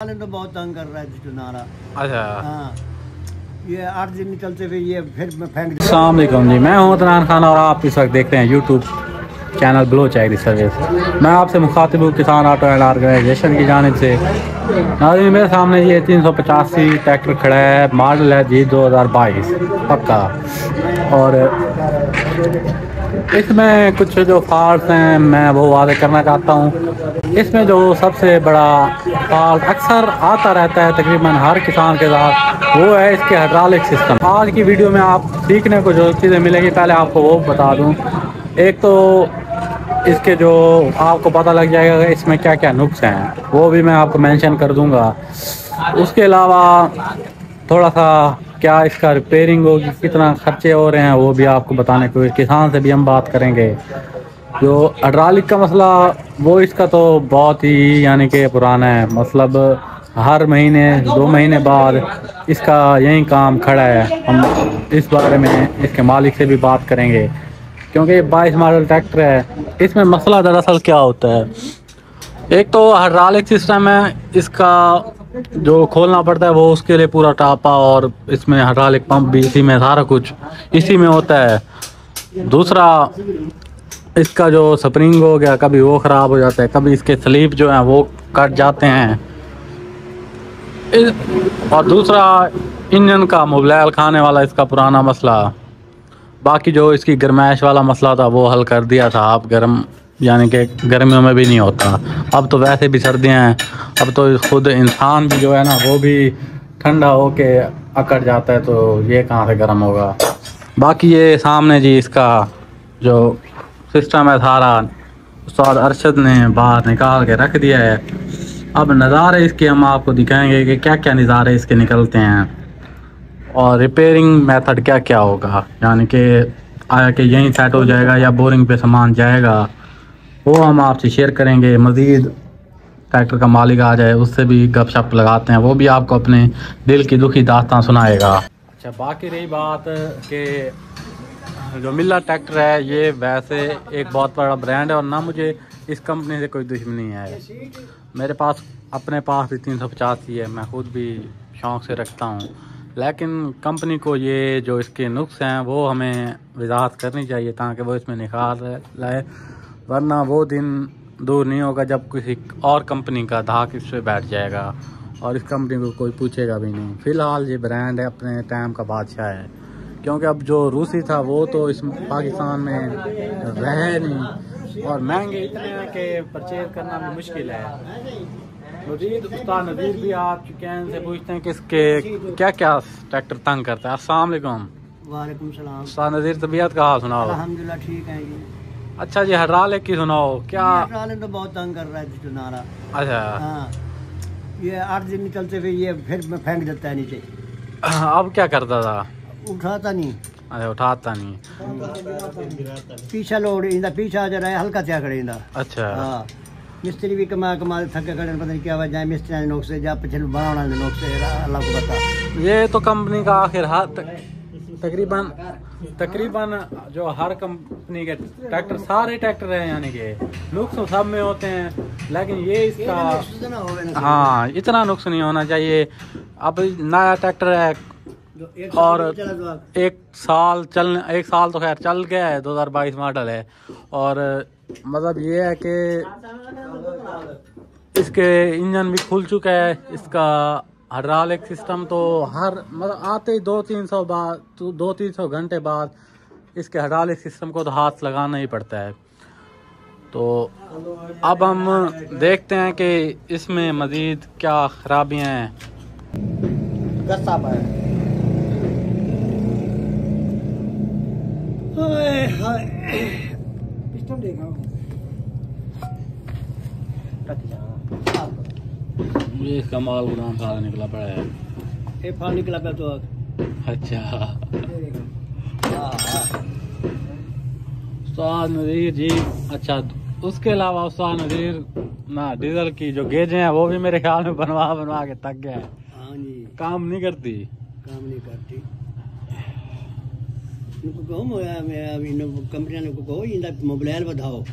तो बहुत तंग कर रहा है नारा। अच्छा हाँ, ये 8 दिन निकलते फिर ये फिर मैं फेंक। अस्सलाम वालेकुम जी, मैं हूं अदनान खान और आप इस वक्त देख रहे हैं YouTube channel Baloch agri service. मैं आपसे मुखातिब हूँ किसान ऑटो एंड ऑर्गेनाइजेशन की जानिब से। नाज़रीन, मेरे सामने ये 385 ट्रैक्टर खड़ा है, मॉडल है जी 2022 पक्का। और इसमें कुछ जो फॉल्ट हैं मैं वो वादे करना चाहता हूँ। इसमें जो सबसे बड़ा फॉल्ट अक्सर आता रहता है तकरीबन हर किसान के साथ, वो है इसके हाइड्रोलिक सिस्टम। आज की वीडियो में आप सीखने को जो चीज़ें मिलेंगी पहले आपको वो बता दूँ। एक तो इसके जो आपको पता लग जाएगा कि इसमें क्या क्या नुक्स हैं, वो भी मैं आपको मेंशन कर दूंगा। उसके अलावा थोड़ा सा क्या इसका रिपेयरिंग होगी, कितना खर्चे हो रहे हैं, वो भी आपको बताने को किसान से भी हम बात करेंगे। जो हाइड्रोलिक का मसला वो इसका तो बहुत ही यानी कि पुराना है, मतलब हर महीने 2 महीने बाद इसका यही काम खड़ा है। हम इस बारे में इसके मालिक से भी बात करेंगे क्योंकि ये 22 मॉडल ट्रैक्टर है। इसमें मसला दरअसल क्या होता है, एक तो हाइड्रोलिक सिस्टम है, इसका जो खोलना पड़ता है वो उसके लिए पूरा टापा, और इसमें हाइड्रोलिक पंप भी इसी में, सारा कुछ इसी में होता है। दूसरा इसका जो स्प्रिंग हो गया, कभी वो ख़राब हो जाता है, कभी इसके स्लीप जो हैं वो कट जाते हैं। और दूसरा इंजन का मोबिल खाने वाला इसका पुराना मसला। बाकी जो इसकी गर्माइश वाला मसला था वो हल कर दिया था। अब गर्म यानी कि गर्मियों में भी नहीं होता, अब तो वैसे भी सर्दियां हैं, अब तो खुद इंसान भी जो है ना वो भी ठंडा होके अकड़ जाता है, तो ये कहाँ से गर्म होगा। बाकी ये सामने जी इसका जो सिस्टम है सारा उस्ताद अरशद ने बाहर निकाल के रख दिया है। अब नज़ारे इसके हम आपको दिखाएंगे कि क्या क्या नज़ारे इसके निकलते हैं और रिपेयरिंग मेथड क्या क्या होगा, यानी कि आया कि यहीं सेट हो जाएगा या बोरिंग पे सामान जाएगा, वो हम आपसे शेयर करेंगे। मज़ीद ट्रैक्टर का मालिक आ जाए उससे भी गपशप लगाते हैं, वो भी आपको अपने दिल की दुखी दास्तां सुनाएगा। अच्छा, बाकी रही बात कि जो मिल्ला ट्रैक्टर है ये वैसे एक बहुत बड़ा ब्रांड है और ना मुझे इस कंपनी से कोई दुश्मनी है। मेरे पास अपने पास भी 385 है, मैं खुद भी शौक़ से रखता हूँ, लेकिन कंपनी को ये जो इसके नुक्स हैं वो हमें वजाहत करनी चाहिए ताकि वो इसमें निखार लाए, वरना वो दिन दूर नहीं होगा जब किसी और कंपनी का धाक इस पर बैठ जाएगा और इस कंपनी को कोई पूछेगा भी नहीं। फ़िलहाल ये ब्रांड है, अपने टाइम का बादशाह है, क्योंकि अब जो रूसी था वो तो इस पाकिस्तान में रहे नहीं और महंगे इतने हैं कि परचेज करना भी मुश्किल है। मज़ीद उस्ताद नज़ीर भी आ चुके हैं, इनसे पूछते हैं कि इसके क्या क्या ट्रैक्टर तंग करता है। अस्सलाम वालेकुम। वालेकुम सलाम। उस्ताद नज़ीर, तबीयत का हाल सुनाओ। अल्हम्दुलिल्लाह ठीक है जी। अच्छा जी, हाइड्रोलिक की सुनाओ। क्या हाइड्रोलिक तो बहुत तंग कर रहा है नारा। अच्छा हाँ, ये 8 दिन निकलते फिर ये फिर मैं फेंक देता है नीचे। अब क्या करता था? उठाता नहीं। अच्छा, उठाता नहीं। पीछा लोड इंदा पीछा आ जा रहा है, हल्का त्या खड़े इंदा। अच्छा हाँ, मिस्त्री भी कमा कमा थके खड़े, पता नहीं क्या वजह है, मिस्त्री नोक से जा पिछले बनाना नोक से, अल्लाह को बता। ये तो कंपनी का आखिर हाथ तकरीबन जो हर कंपनी के ट्रैक्टर, सारे ट्रैक्टर हैं यानी कि नुक्स सब में होते हैं, लेकिन ये इसका हाँ इतना नुक्स नहीं होना चाहिए। अब नया ट्रैक्टर है और 1 साल तो खैर चल गया है, 2022 मॉडल है, और मतलब ये है कि इसके इंजन भी खुल चुका है। इसका हाइड्रोलिक सिस्टम तो हर मतलब आते ही 200-300 घंटे बाद इसके हाइड्रोलिक सिस्टम को तो हाथ लगाना ही पड़ता है। तो अब हम देखते हैं कि इसमें मज़ीद क्या खराबियां हैं। ये इसका माल गुदाम सारा निकला पड़ा है, ये फाल निकला पे तो। अच्छा उस्ताद नज़ीर जी। अच्छा, उसके अलावा उस्ताद नज़ीर ना डीजल की जो गेजें हैं वो भी मेरे ख्याल में बनवा के थक गया है। हाँ जी, काम नहीं करती। इनको कहो कंपनी को कहो इंदा मोबाइल बताओ।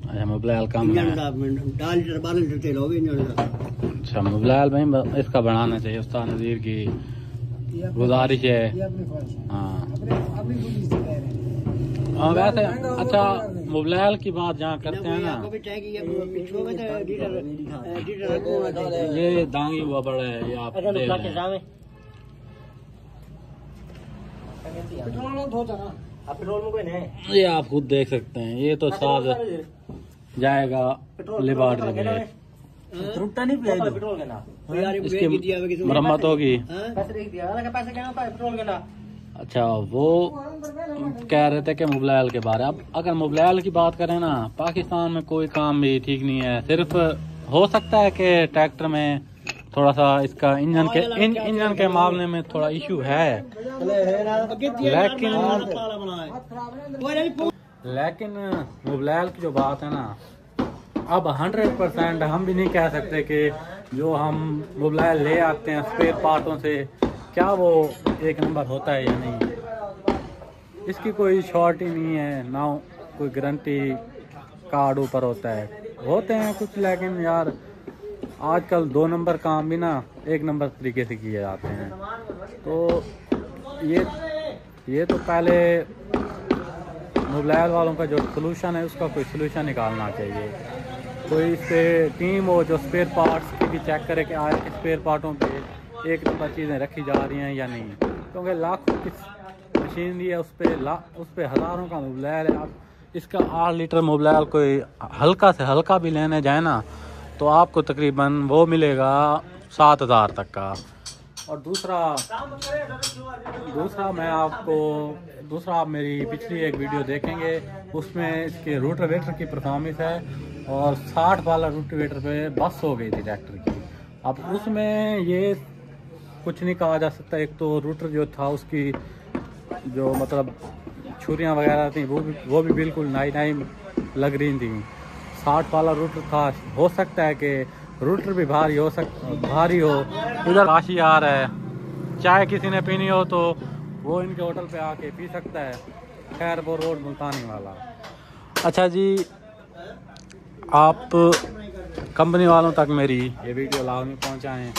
अच्छा मोबिलैल कम है। इंजन का 10 लीटर 12 लीटर तेल हो गया इंजन का। अच्छा मोबिलैल भाई इसका बढ़ाना चाहिए, उस्ताद नज़ीर की गुजारिश है। हाँ हाँ वैसे अच्छा मोबिलैल की बात जहाँ करते हैं ना, ये दांगी हुआ बड़ा है, ये आप देख रहे हैं। ये आप खुद देख सकते हैं, ये तो साथ जाएगा लिबार्ड जगह, इसकी मरम्मत होगी। अच्छा वो कह रहे थे कि मोबिलैल के बारे में। अब अगर मोबिलैल की बात करें ना, पाकिस्तान में कोई काम भी ठीक नहीं है। सिर्फ हो सकता है कि ट्रैक्टर में थोड़ा सा इसका इंजन के मामले में थोड़ा इशू है, लेकिन मोबिलैल की जो बात है ना, अब 100% हम भी नहीं कह सकते कि जो हम मोबिलैल ले आते हैं स्पेयर पार्टों से क्या वो एक नंबर होता है या नहीं। इसकी कोई शॉर्टी नहीं है, ना कोई गारंटी कार्ड ऊपर होता है, होते हैं कुछ, लेकिन यार आजकल 2 नंबर काम भी ना 1 नंबर तरीके से किए जाते हैं। तो ये तो पहले मोबिलैल वालों का जो सलूशन है उसका कोई सलूशन निकालना चाहिए। कोई इस पे टीम हो जो स्पेयर पार्ट्स की भी चेक करे कि आज के स्पेयर पार्टों पे 1 नंबर चीज़ें रखी जा रही हैं या नहीं, क्योंकि लाखों की मशीनरी है, उस पे हज़ारों का मोबिलैल है। अब इसका 8 लीटर मोबिलैल कोई हल्का से हल्का भी लेने जाए ना तो आपको तकरीबन वो मिलेगा 7,000 तक का। और दूसरा आप मेरी पिछली एक वीडियो देखेंगे, उसमें इसके रोटावेटर की परफॉर्मेंस है और 60 वाला रोटावेटर पे बस हो गई थी ट्रैक्टर की। अब उसमें ये कुछ नहीं कहा जा सकता। एक तो रोटर जो था उसकी जो मतलब छुरियाँ वगैरह थी वो भी बिल्कुल नई लग रही थी। 60 वाला रूटर था, हो सकता है कि रूटर भी भारी हो। इधर काशी आ रहा है, चाय किसी ने पीनी हो तो वो इनके होटल पे आके पी सकता है। खैर वो रोड मुल्तानी वाला। अच्छा जी, आप कंपनी वालों तक मेरी ये वीडियो लाजमी पहुँचाएँ।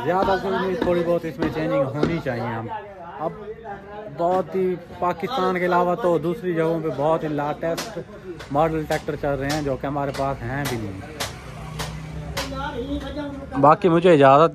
ज़्यादा से नहीं, थोड़ी बहुत इसमें चेंजिंग होनी चाहिए। हम अब बहुत ही पाकिस्तान के अलावा तो दूसरी जगहों पे बहुत ही लेटेस्ट मॉडल ट्रैक्टर चल रहे हैं जो कि हमारे पास हैं भी नहीं। बाकी मुझे इजाज़त